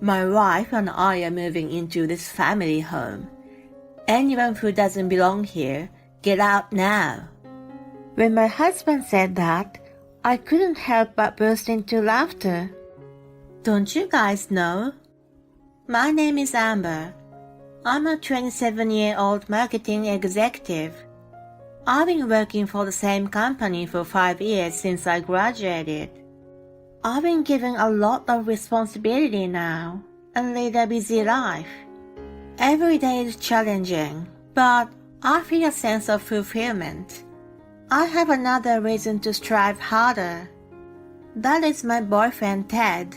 My wife and I are moving into this family home. Anyone who doesn't belong here, get out now." When my husband said that, I couldn't help but burst into laughter. "Don't you guys know? My name is Amber. I'm a 27-year-old marketing executive. I've been working for the same company for 5 years since I graduated. I've been given a lot of responsibility now and lead a busy life. Every day is challenging, but I feel a sense of fulfillment. I have another reason to strive harder. That is my boyfriend Ted.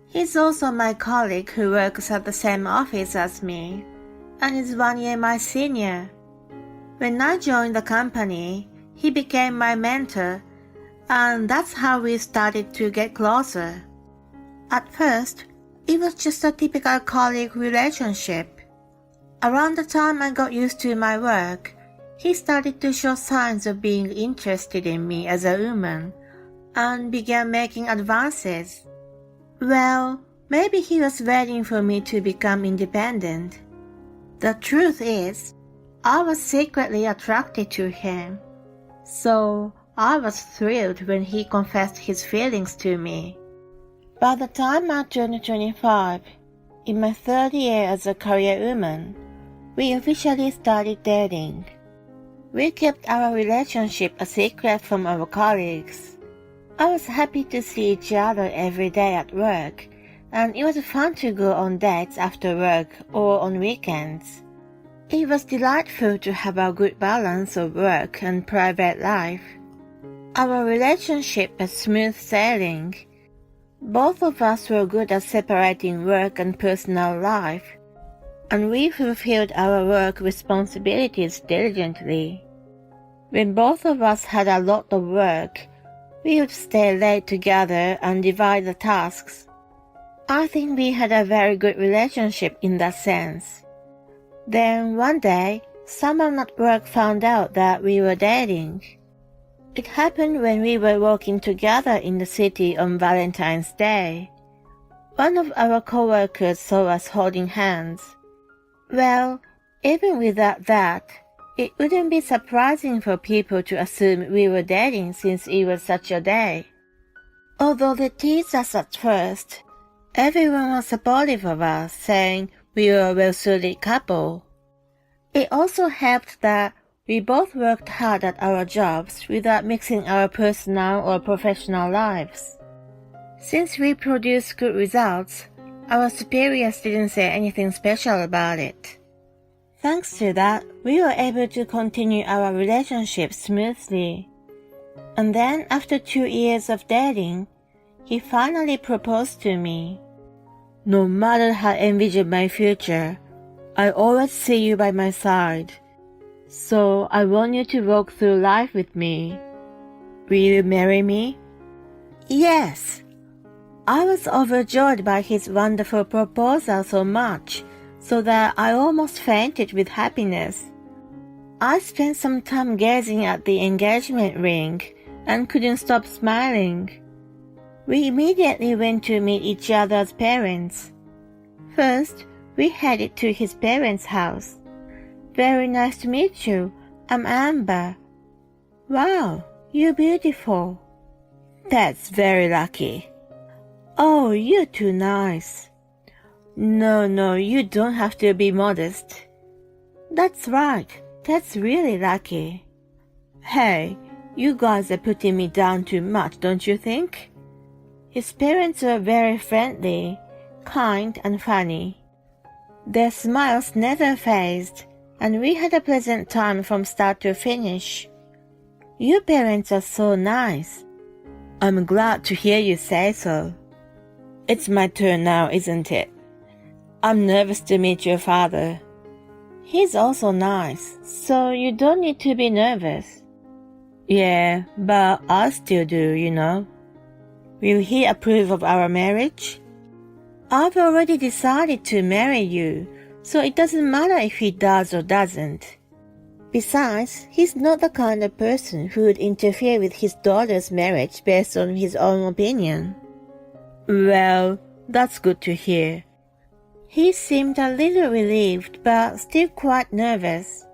He's also my colleague who works at the same office as me and is 1 year my senior. When I joined the company, he became my mentor, and that's how we started to get closer. At first, it was just a typical colleague relationship. Around the time I got used to my work, he started to show signs of being interested in me as a woman and began making advances. Well, maybe he was waiting for me to become independent. The truth is, I was secretly attracted to him. So I was thrilled when he confessed his feelings to me. By the time I turned 25, in my third year as a career woman, we officially started dating. We kept our relationship a secret from our colleagues. I was happy to see each other every day at work, and it was fun to go on dates after work or on weekends. It was delightful to have a good balance of work and private life. Our relationship was smooth sailing. Both of us were good at separating work and personal life, and we fulfilled our work responsibilities diligently. When both of us had a lot of work, we would stay late together and divide the tasks. I think we had a very good relationship in that sense. Then one day, someone at work found out that we were dating. It happened when we were walking together in the city on Valentine's Day. One of our coworkers saw us holding hands. Well, even without that, it wouldn't be surprising for people to assume we were dating since it was such a day. Although they teased us at first, everyone was supportive of us, saying we were a well-suited couple. It also helped that we both worked hard at our jobs without mixing our personal or professional lives. Since we produced good results, our superiors didn't say anything special about it. Thanks to that, we were able to continue our relationship smoothly. And then, after 2 years of dating, he finally proposed to me. "No matter how I envision my future, I always see you by my side. So I want you to walk through life with me. Will you marry me?" Yes. I was overjoyed by his wonderful proposal so much, so that I almost fainted with happiness. I spent some time gazing at the engagement ring and couldn't stop smiling. We immediately went to meet each other's parents. First, we headed to his parents' house. "Very nice to meet you. I'm Amber." "Wow, you're beautiful." "That's very lucky." "Oh, you're too nice." No, you don't have to be modest." "That's right, that's really lucky." "Hey, you guys are putting me down too much, don't you think?" His parents were very friendly, kind and funny. Their smiles never fazed, and we had a pleasant time from start to finish. "Your parents are so nice." "I'm glad to hear you say so." "It's my turn now, isn't it?" "I'm nervous to meet your father." "He's also nice, so you don't need to be nervous." "Yeah, but I still do, you know." "Will he approve of our marriage?" "I've already decided to marry you, so it doesn't matter if he does or doesn't. Besides, he's not the kind of person who would interfere with his daughter's marriage based on his own opinion." "Well, That's good to hear. He seemed a little relieved but still quite nervous.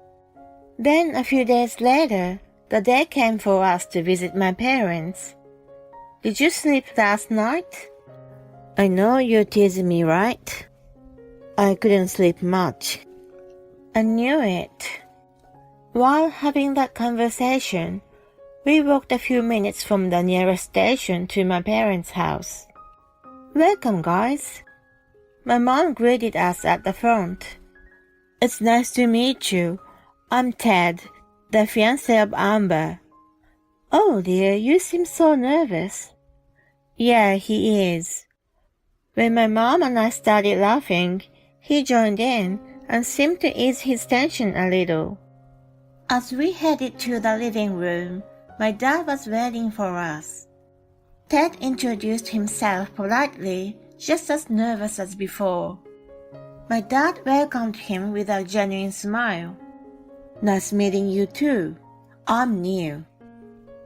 Then a few days later, the day came for us to visit my parents. Did you sleep last night? I know you're teasing me, right? I couldn't sleep much. I knew it. While having that conversation, we walked a few minutes from the nearest station to my parents' house. Welcome, guys. My mom greeted us at the front. It's nice to meet you. I'm Ted, the fiancé of Amber. Oh dear, you seem so nervous. Yeah, he is. When my mom and I started laughing, he joined in and seemed to ease his tension a little. As we headed to the living room, my dad was waiting for us. Ted introduced himself politely, just as nervous as before. My dad welcomed him with a genuine smile. Nice meeting you too. I'm new.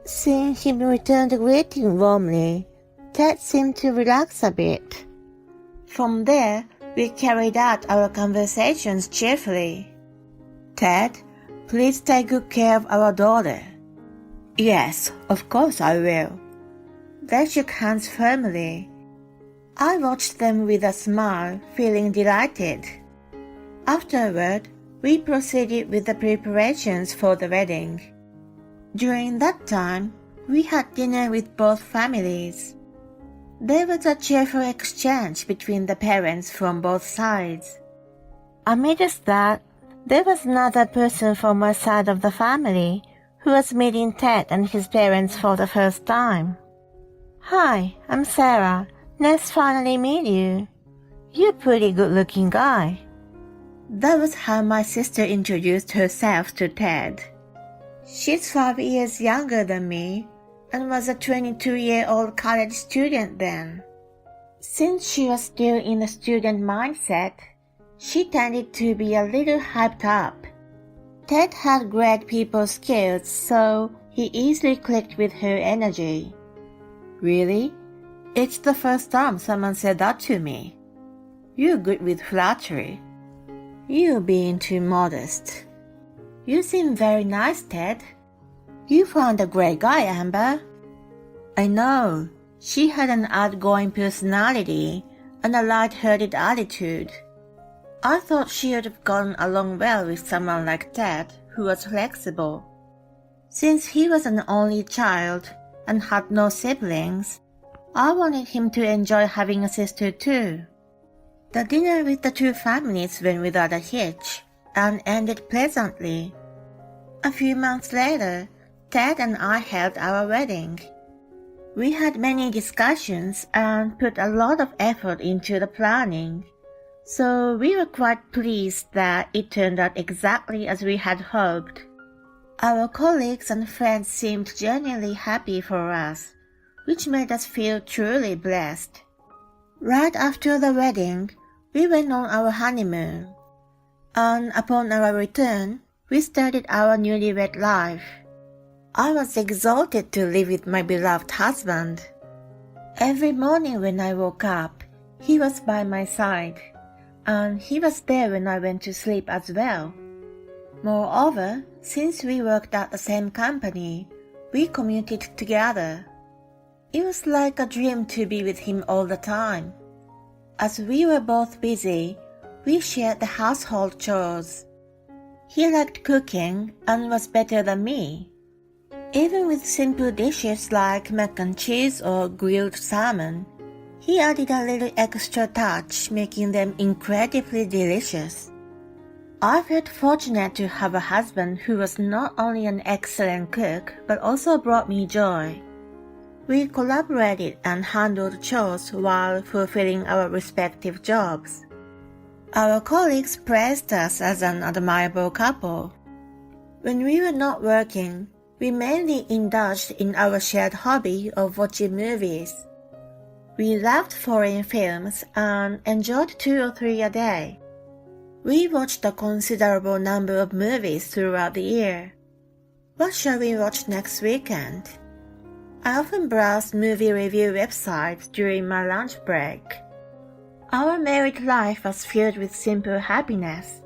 Seeing him return the greeting warmly, Ted seemed to relax a bit. From there, we carried out our conversations cheerfully. Ted, please take good care of our daughter. Yes, of course I will. They shook hands firmly. I watched them with a smile, feeling delighted. Afterward, we proceeded with the preparations for the wedding. During that time, we had dinner with both families. There was a cheerful exchange between the parents from both sides. Amidst that, there was another person from my side of the family who was meeting Ted and his parents for the first time. Hi, I'm Sarah. Nice to finally meet you. You're a pretty good-looking guy. That was how my sister introduced herself to Ted. She's 5 years younger than me and was a 22-year-old college student then. Since she was still in the student mindset, she tended to be a little hyped up. Ted had great people skills, so he easily clicked with her energy. Really? It's the first time someone said that to me. You're good with flattery. You're being too modest. You seem very nice, Ted. You found a great guy, Amber. I know. She had an outgoing personality and a light-hearted attitude. I thought she would have gotten along well with someone like Ted, who was flexible. Since he was an only child and had no siblings, I wanted him to enjoy having a sister too. The dinner with the two families went without a hitch and ended pleasantly. A few months later, Ted and I held our wedding. We had many discussions and put a lot of effort into the planning, so we were quite pleased that it turned out exactly as we had hoped. Our colleagues and friends seemed genuinely happy for us, which made us feel truly blessed. Right after the wedding, we went on our honeymoon, and upon our return, we started our newlywed life. I was exalted to live with my beloved husband. Every morning when I woke up, he was by my side, and he was there when I went to sleep as well. Moreover, since we worked at the same company, we commuted together. It was like a dream to be with him all the time. As we were both busy, we shared the household chores. He liked cooking and was better than me. Even with simple dishes like mac and cheese or grilled salmon, he added a little extra touch, making them incredibly delicious. I felt fortunate to have a husband who was not only an excellent cook but also brought me joy. We collaborated and handled chores while fulfilling our respective jobs. Our colleagues praised us as an admirable couple. When we were not working, we mainly indulged in our shared hobby of watching movies. We loved foreign films and enjoyed 2 or 3 a day. We watched a considerable number of movies throughout the year. What shall we watch next weekend? I often browse movie review websites during my lunch break. Our married life was filled with simple happiness.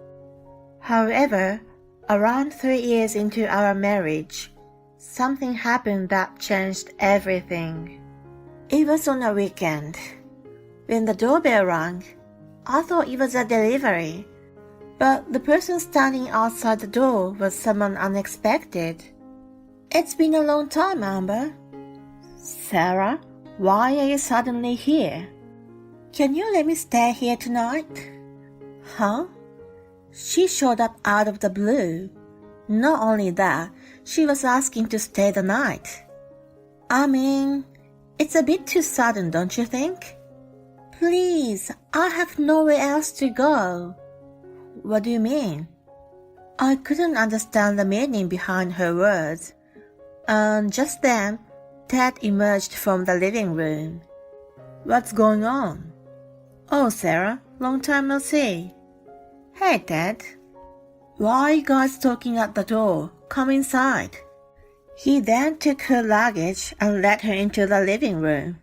However, around 3 years into our marriage, something happened that changed everything. It was on a weekend. When the doorbell rang, I thought it was a delivery, but the person standing outside the door was someone unexpected. It's been a long time, Amber. Sarah, why are you suddenly here? Can you let me stay here tonight? Huh? She showed up out of the blue. Not only that, she was asking to stay the night. I mean, it's a bit too sudden, don't you think? Please, I have nowhere else to go. What do you mean? I couldn't understand the meaning behind her words. And just then, Ted emerged from the living room. What's going on? Oh, Sarah, long time no see. Hey, Ted. Why are you guys talking at the door? Come inside. He then took her luggage and led her into the living room.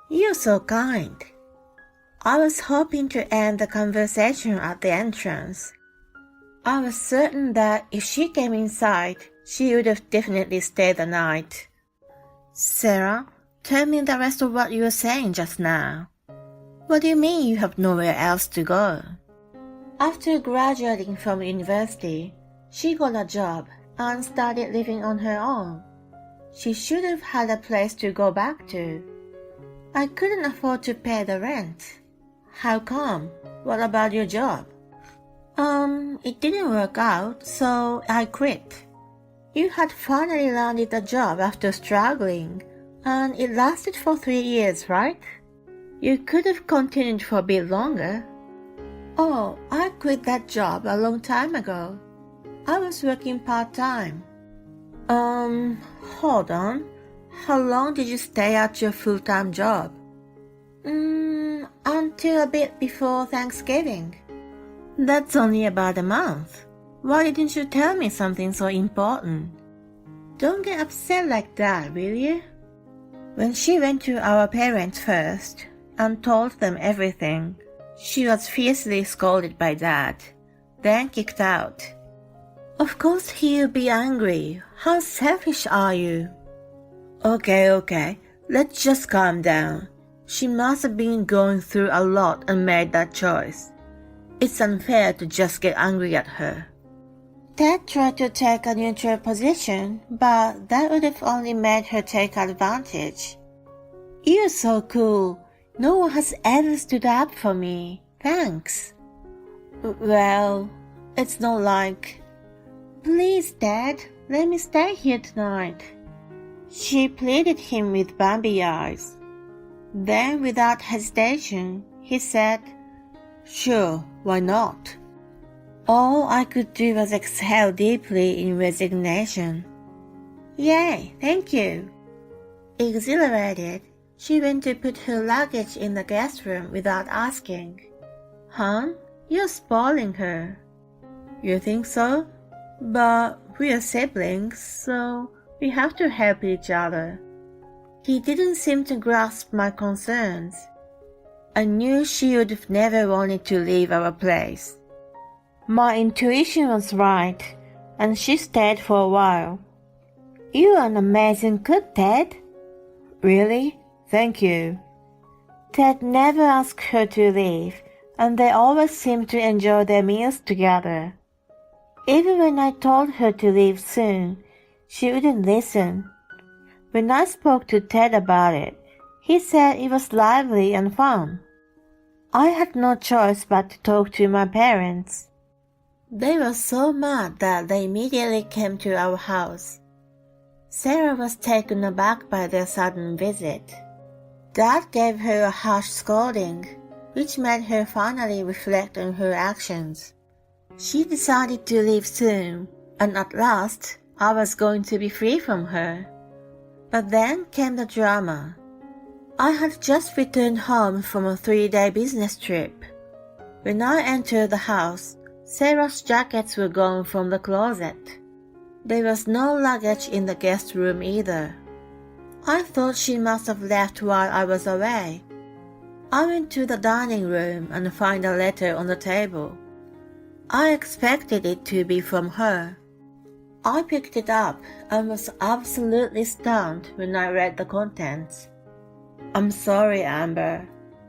You're so kind. I was hoping to end the conversation at the entrance. I was certain that if she came inside, she would have definitely stayed the night. Sarah, tell me the rest of what you were saying just now. What do you mean you have nowhere else to go? After graduating from university, she got a job and started living on her own. She should have had a place to go back to. I couldn't afford to pay the rent. How come? What about your job? It didn't work out, so I quit. You had finally landed a job after struggling, and it lasted for 3 years, right? You could have continued for a bit longer. Oh, I quit that job a long time ago. I was working part-time. Hold on. How long did you stay at your full-time job? Until a bit before Thanksgiving. That's only about a month. Why didn't you tell me something so important? Don't get upset like that, will you? When she went to our parents first and told them everything, she was fiercely scolded by Dad, then kicked out. Of course he'll be angry. How selfish are you? Okay, let's just calm down. She must have been going through a lot and made that choice. It's unfair to just get angry at her. Ted tried to take a neutral position, but that would have only made her take advantage. You're so cool. No one has ever stood up for me. Thanks. Well, it's not like... Please, Dad, let me stay here tonight. She pleaded him with Bambi eyes. Then, without hesitation, he said, Sure, why not? All I could do was exhale deeply in resignation. Yay, thank you. Exhilarated, she went to put her luggage in the guest room without asking. Hon, you're spoiling her. You think so? But we're siblings, so we have to help each other. He didn't seem to grasp my concerns. I knew she would have never wanted to leave our place. My intuition was right, and she stayed for a while. You're an amazing cook, Ted. Really? Thank you. Ted never asked her to leave, and they always seemed to enjoy their meals together. Even when I told her to leave soon, she wouldn't listen. When I spoke to Ted about it, he said it was lively and fun. I had no choice but to talk to my parents. They were so mad that they immediately came to our house. Sarah was taken aback by their sudden visit. Dad gave her a harsh scolding, which made her finally reflect on her actions. She decided to leave soon, and at last I was going to be free from her. But then came the drama. I had just returned home from a 3-day business trip. When I entered the house, Sarah's jackets were gone from the closet. There was no luggage in the guest room either. I thought she must have left while I was away. I went to the dining room and found a letter on the table. I expected it to be from her. I picked it up and was absolutely stunned when I read the contents. "I'm sorry, Amber.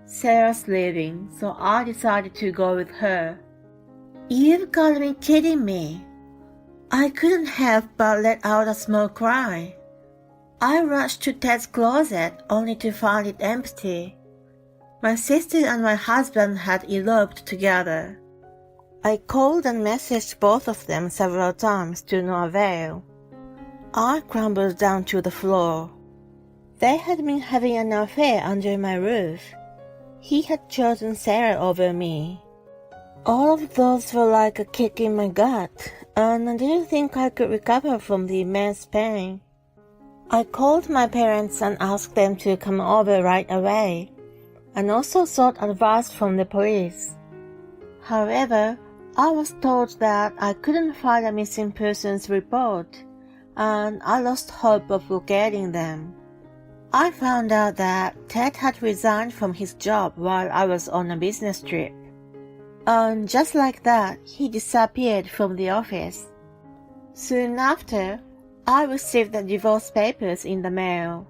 Sarah's leaving, so I decided to go with her." "You've got to be kidding me." I couldn't help but let out a small cry. I rushed to Ted's closet only to find it empty. My sister and my husband had eloped together. I called and messaged both of them several times to no avail. I crumbled down to the floor. They had been having an affair under my roof. He had chosen Sarah over me. All of those were like a kick in my gut, and I didn't think I could recover from the immense pain. I called my parents and asked them to come over right away, and also sought advice from the police. However, I was told that I couldn't find a missing persons report, and I lost hope of locating them. I found out that Ted had resigned from his job while I was on a business trip. And just like that, he disappeared from the office. Soon after, I received the divorce papers in the mail.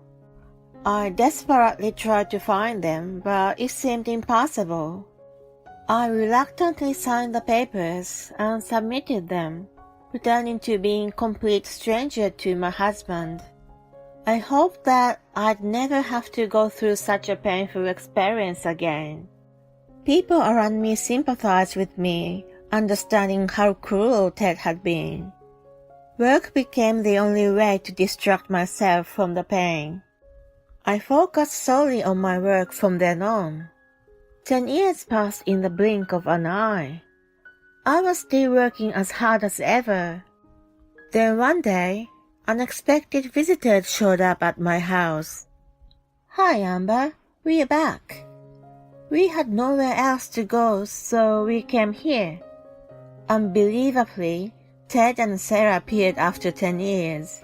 I desperately tried to find them, but it seemed impossible. I reluctantly signed the papers and submitted them, pretending to be a complete stranger to my husband. I hoped that I'd never have to go through such a painful experience again. People around me sympathized with me, understanding how cruel Ted had been. Work became the only way to distract myself from the pain. I focused solely on my work from then on. 10 years passed in the blink of an eye. I was still working as hard as ever. Then one day, unexpected visitors showed up at my house. "Hi, Amber. We're back." We had nowhere else to go, so we came here. Unbelievably, Ted and Sarah appeared after 10 years.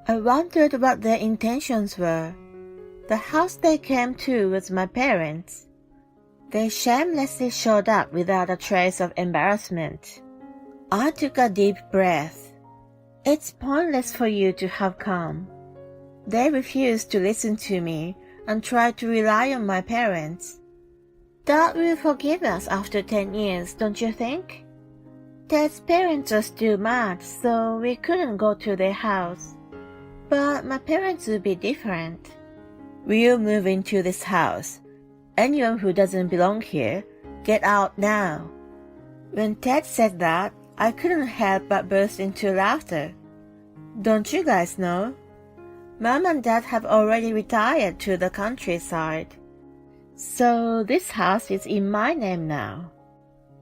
I wondered what their intentions were. The house they came to was my parents'. They shamelessly showed up without a trace of embarrassment. I took a deep breath. "It's pointless for you to have come." They refused to listen to me and tried to rely on my parents. Dad will forgive us after 10 years, don't you think? Ted's parents are still mad, so we couldn't go to their house. But my parents will be different. "We'll move into this house. Anyone who doesn't belong here, get out now." When Ted said that, I couldn't help but burst into laughter. "Don't you guys know? Mom and Dad have already retired to the countryside. So this house is in my name now."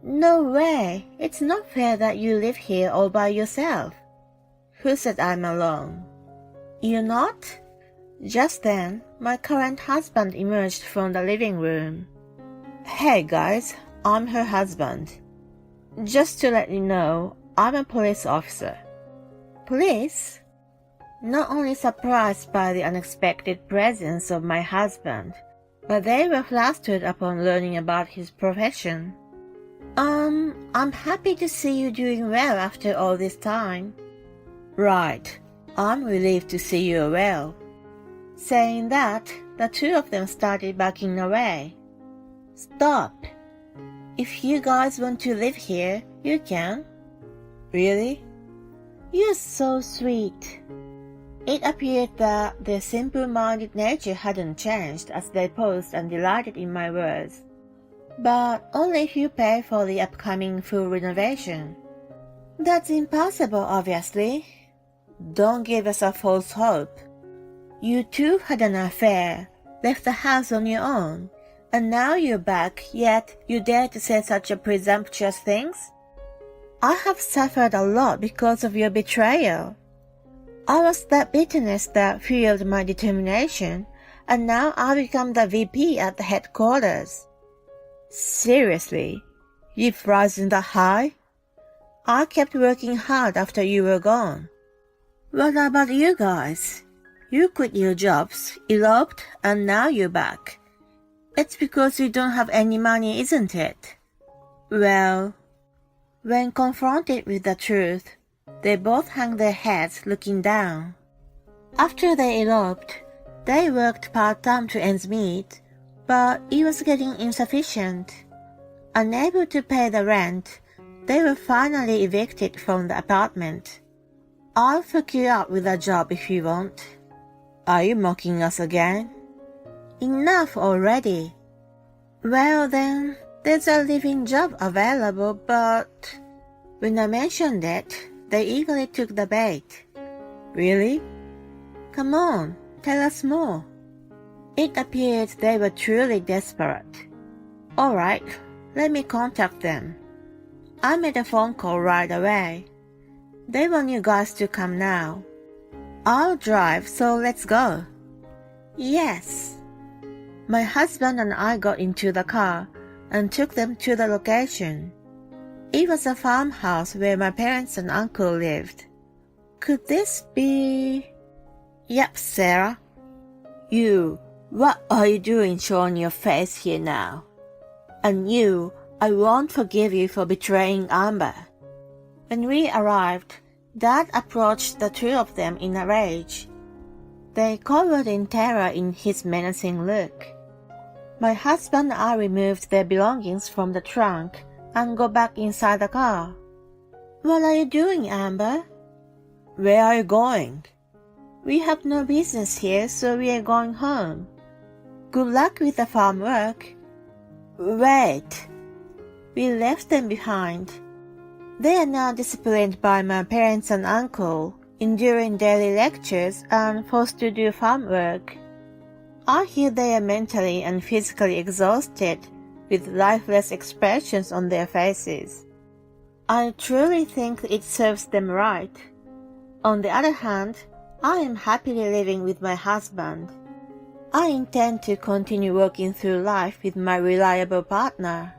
"No way! It's not fair that you live here all by yourself." "Who said I'm alone?" "You're not?" Just then, my current husband emerged from the living room. "Hey guys, I'm her husband. Just to let you know, I'm a police officer." "Police?" Not only surprised by the unexpected presence of my husband, but they were flustered upon learning about his profession. I'm happy to see you doing well after all this time." "Right, I'm relieved to see you well." Saying that, the two of them started backing away. "Stop! If you guys want to live here, you can." "Really?" "You're so sweet." It appeared that their simple-minded nature hadn't changed as they paused and delighted in my words. "But only if you pay for the upcoming full renovation." "That's impossible, obviously." "Don't give us a false hope. You two had an affair, left the house on your own, and now you're back, yet you dare to say such a presumptuous things? I have suffered a lot because of your betrayal. I was that bitterness that fueled my determination, and now I've become the VP at the headquarters." "Seriously? You've risen that high?" "I kept working hard after you were gone." "What about you guys? You quit your jobs, eloped, and now you're back. It's because you don't have any money, isn't it? Well, when confronted with the truth, they both hung their heads looking down. After they eloped, they worked part-time to ends meet, but it was getting insufficient. Unable to pay the rent, they were finally evicted from the apartment. I'll hook you up with a job if you want. Are you mocking us again? Enough already. Well then, there's a living job available, but... When I mentioned it, they eagerly took the bait. Really? Come on, tell us more. It appeared they were truly desperate. All right, let me contact them. I made a phone call right away. They want you guys to come now. I'll drive, so let's go. Yes. My husband and I got into the car and took them to the location. It was a farmhouse where my parents and uncle lived. Could this be... Yep, Sarah. You, what are you doing showing your face here now? And you, I won't forgive you for betraying Amber. When we arrived, Dad approached the two of them in a rage. They cowered in terror in his menacing look. My husband and I removed their belongings from the trunk and go back inside the car. What are you doing, Amber? Where are you going? We have no business here, so we are going home. Good luck with the farm work. Wait. We left them behind. They are now disciplined by my parents and uncle, enduring daily lectures and forced to do farm work. I hear they are mentally and physically exhausted with lifeless expressions on their faces. I truly think it serves them right. On the other hand, I am happily living with my husband. I intend to continue working through life with my reliable partner.